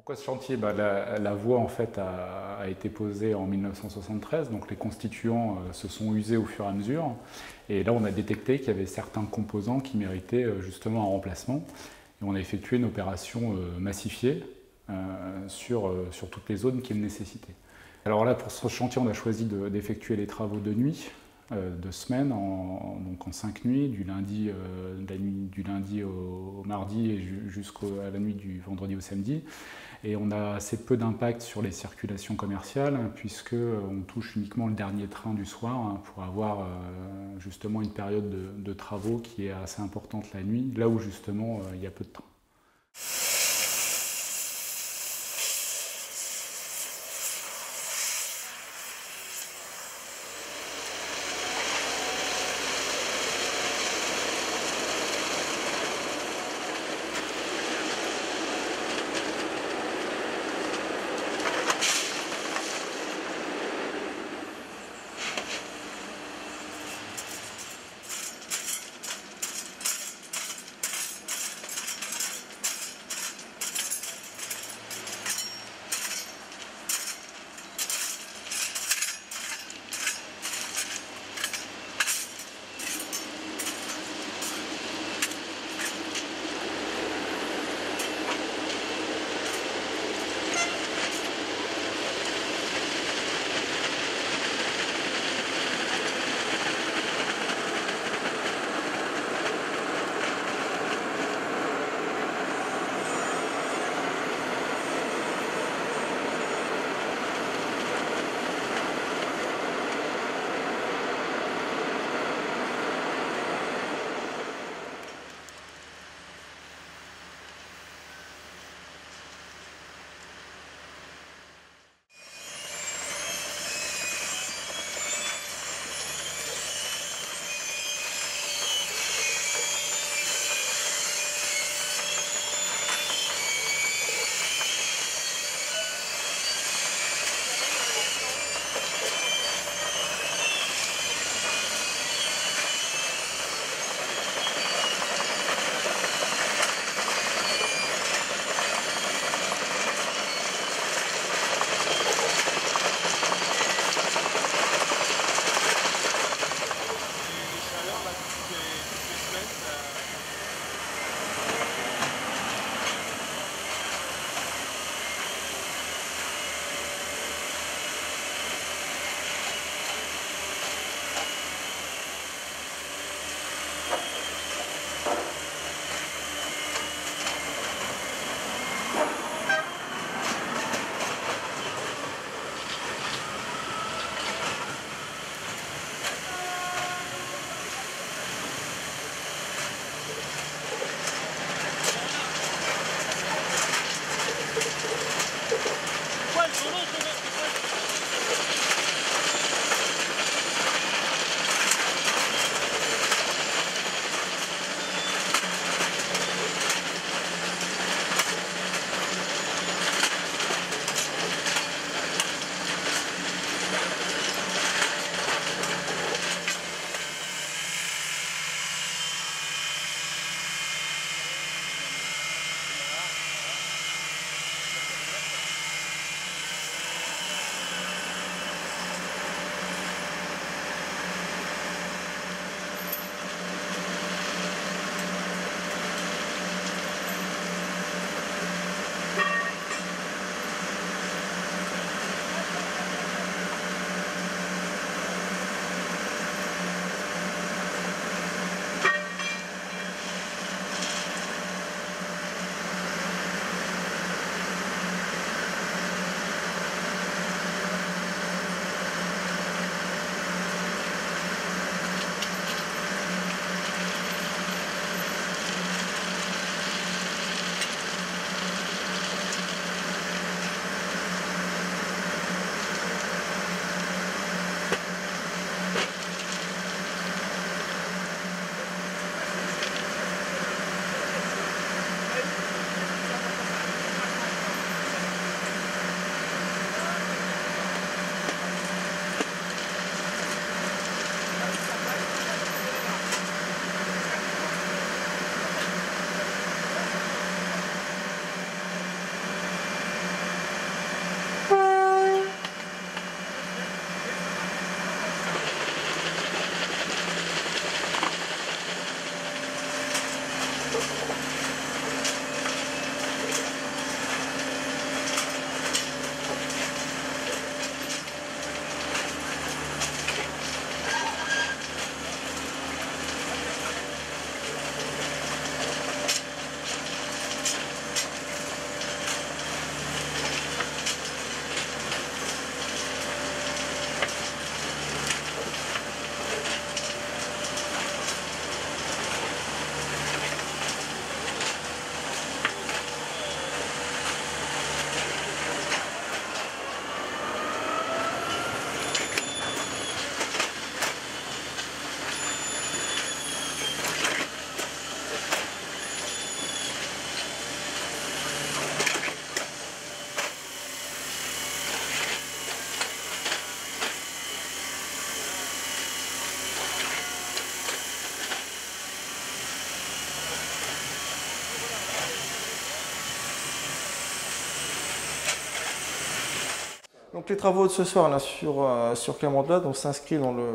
Pourquoi ce chantier? La voie en fait a été posée en 1973, donc les constituants se sont usés au fur et à mesure. Et là, on a détecté qu'il y avait certains composants qui méritaient justement un remplacement. Et on a effectué une opération massifiée sur toutes les zones qui le nécessitaient. Alors là, pour ce chantier, on a choisi d'effectuer les travaux de nuit, de semaine, donc en 5 nuits, du lundi au mardi et jusqu'à la nuit du vendredi au samedi. Et on a assez peu d'impact sur les circulations commerciales, puisqu'on touche uniquement le dernier train du soir pour avoir justement une période de travaux qui est assez importante la nuit, là où justement il y a peu de trains. Donc les travaux de ce soir là, sur Clermont-Aude s'inscrivent dans le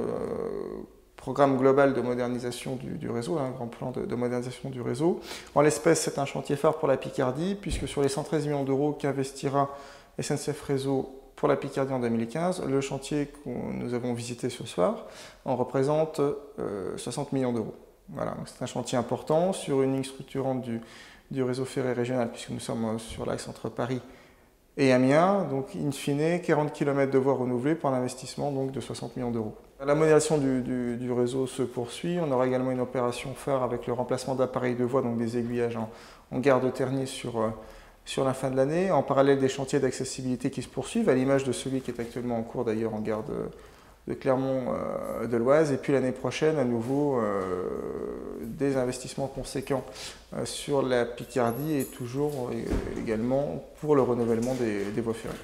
programme global de modernisation du réseau, un grand plan de modernisation du réseau. En l'espèce, c'est un chantier phare pour la Picardie, puisque sur les 113 millions d'euros qu'investira SNCF Réseau pour la Picardie en 2015, le chantier que nous avons visité ce soir en représente 60 millions d'euros. Voilà, c'est un chantier important sur une ligne structurante du réseau ferré régional, puisque nous sommes sur l'axe entre Paris et Amiens, donc in fine 40 km de voies renouvelées pour un investissement donc, de 60 millions d'euros. La modernisation du réseau se poursuit. On aura également une opération phare avec le remplacement d'appareils de voie, donc des aiguillages en gare de Tergnier sur la fin de l'année, en parallèle des chantiers d'accessibilité qui se poursuivent, à l'image de celui qui est actuellement en cours d'ailleurs en gare de Clermont de l'Oise, et puis l'année prochaine à nouveau des investissements conséquents sur la Picardie et toujours également pour le renouvellement des voies ferrées.